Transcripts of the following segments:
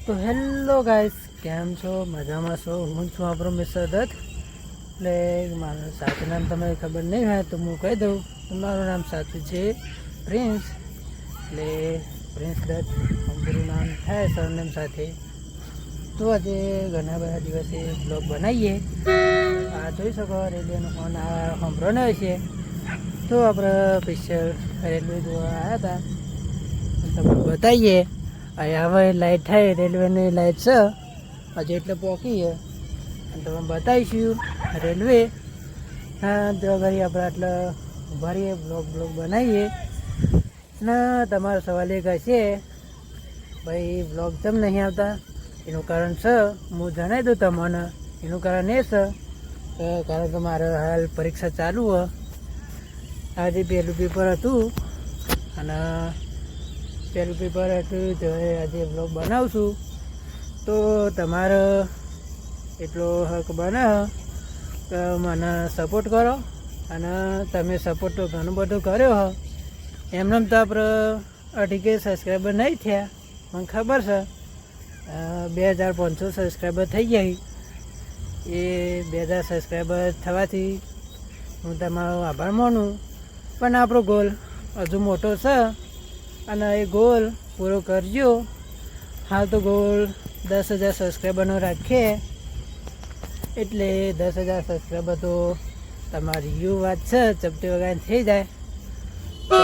તો hello guys, કેમ છો? મજામાં છો? હું છું આપણો મિસ્ટર દત્ત. એટલે મારું સાચું નામ તમને ખબર નહીં હોય તો હું કહી દઉં. મારું નામ સાચું છે પ્રિન્સ, એટલે પ્રિન્સ દત્ત પૂરું નામ થાય સરનેમ સાથે. તો આજે ઘણા બધા દિવસે બ્લોગ બનાવીએ. આ જોઈ શકો રેલવેનો ફોન આ સાંભળવાનો છે. તો આપણે સ્પેશિયલ રેલવે જોવા આવ્યા હતા, તમને બતાવીએ. અહીંયા હવે લાઇટ થાય, રેલવેની લાઇટ છે હજી એટલે પહોંચીએ અને તમે બતાવીશું રેલવે. હા, તો ઘરે આપણે આટલે ઉભા રહીએ, બ્લોગ બનાવીએ. ને તમારો સવાલ એક હશે, ભાઈ બ્લોગ કેમ નહીં આવતા? એનું કારણ છે, હું જણાવી દઉં તમને. એનું કારણ એ છે કારણ કે મારે હાલ પરીક્ષા ચાલુ હોય. આજે પહેલું પેપર હતું અને પહેલું પેપર હતું તો આજે બ્લોગ બનાવશું. તો તમારે એટલો હક બને કે મને સપોર્ટ કરો. અને તમે સપોર્ટ તો ઘણું બધું કર્યો હો. એમને તો આપણે 18K સબસ્ક્રાઈબર નહીં થયા, મને ખબર છે. 2500 સબસ્ક્રાઈબર થઈ જાય. એ 2000 સબસ્ક્રાઈબર થવાથી હું તમારો આભાર માનું. પણ આપણો ગોલ હજુ મોટો છે અને એ ગોલ પૂરો કરજો. હાલ તો ગોલ 10,000 સબસ્ક્રાઈબરનો રાખીએ, એટલે 10,000 સબસ્ક્રાઈબર તો તમારી યુ વાત છે, ચપટી વગાડી થઈ જાય. તો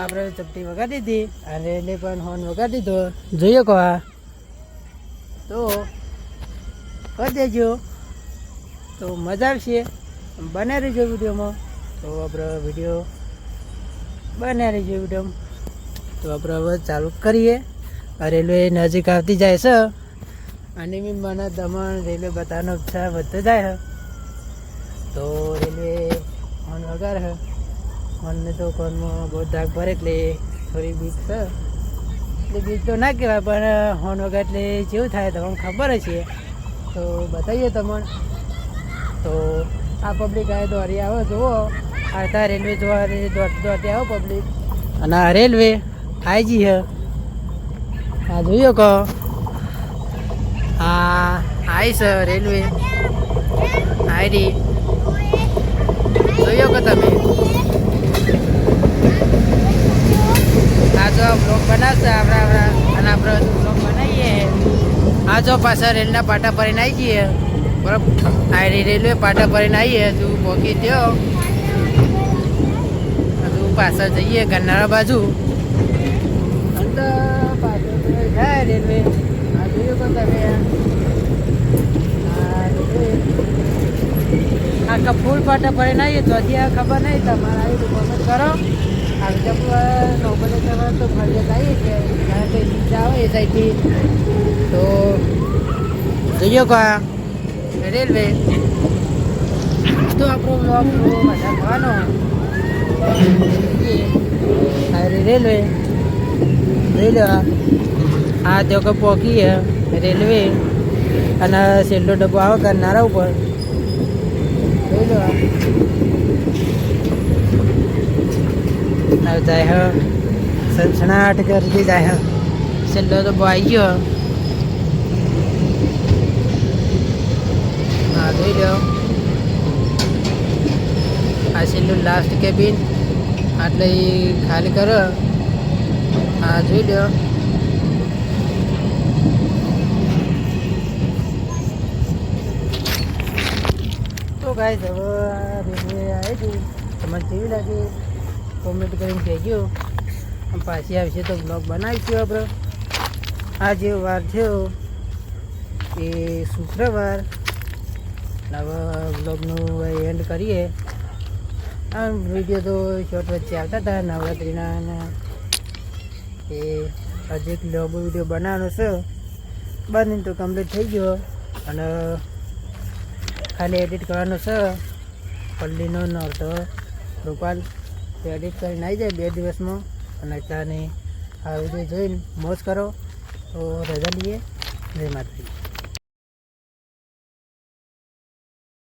આપણે ચપટી વગાડી દીધી અને એને પણ હોર્ન વગાડી દીધો. જોઈએ કહો તો કરી દેજો, તો મજા આવશે. બને રહીજો વિડીયોમાં. તો આપણે વિડીયો બને રહીજો વિડીયોમાં. તો આપણે હવે ચાલુ કરીએ. રેલવે નજીક આવતી જાય છે અને બી મને દમણ રેલવે બતાવવાનો ઉત્સાહ વધતો જાય. તો રેલવે હોર્ન વગાડે છે. હોર્નને તો કોનમાં બહુ ધાક ભરે એટલે થોડી બીક છે. એટલે બીક તો ના કહેવાય, પણ હોર્ન વગાડે એટલે જેવું થાય તમને ખબર જ છે. તો બતાવીએ તમને. તો આ પબ્લિક આવે દોડી આવો, જુઓ આવતા રેલવે જોવા દોડતી આવો પબ્લિક. અને આ રેલવે આવી ગઈ છે. હા જોયો કહો, હા આવી છે રેલવે આવી. જોયો કહો તમે. આ જો બ્લોગ બનાવશે આપણા અને આપણે બ્લોગ બનાવીએ. આ જો પાછા રેલના પાટા ભરીને આવી જઈએ. બરાબર, આ રેલવે પાટા ભરીને આવીએ. હજુ પહોંચી થયો, હજુ પાછા જઈએ ગરનાળા બાજુ. અંદર પાછળ જાય રેલવે. આ જોયું તો તમે. આખા ફૂલ પાટા ભરીને આવીએ. તો હજી ખબર નહીં, તમારે આવી કોમેન્ટ કરો. આ બીજા નોબલે જવા તો ફરિયાદ આવીએ કે કંઈ નીચે આવે એ સાઈડથી. તો જોઈએ કા રેલવે. તો આપણો બ્લોગ થોડો મજા થવાનો. રેલવે હા તો કે પહોંચીએ રેલવે. અને છેલ્લો ડબ્બો આવે કરનારા ઉપર. જોઈ લો જાય હ, સનસનાટ કરતી જાય હ. છેલ્લો ડબ્બો આવી ગયો. હા જોઈ લો, આ છેલ્લું લાસ્ટ કેબિન. એટલે ખાલી કરો. હા જોઈ લો. તો ગાઈસ હવે રેલવે આવી ગઈ. તમને કેવી લાગી કોમેન્ટ કરીને કહેજો. પાછી આવશે તો બ્લોગ બનાવીશું આપણે. આ જે વાર થયો એ શુક્રવાર. હવે બ્લોગનું એન્ડ કરીએ. આ વિડીયો તો શોર્ટ વચ્ચે આવતા હતા નવરાત્રિના. એ હજી એક લાંબો વિડીયો બનાવવાનો છે. બની તો કમ્પ્લીટ થઈ ગયો અને ખાલી એડિટ કરવાનો છે. પલ્લીનો નોરતો રૂપાલ એડિટ કરીને આવી જાય 2 દિવસમાં. અને અત્યારની આ વિડીયો જોઈને મોજ કરો. તો રજા લઈએ. જય માતાજી.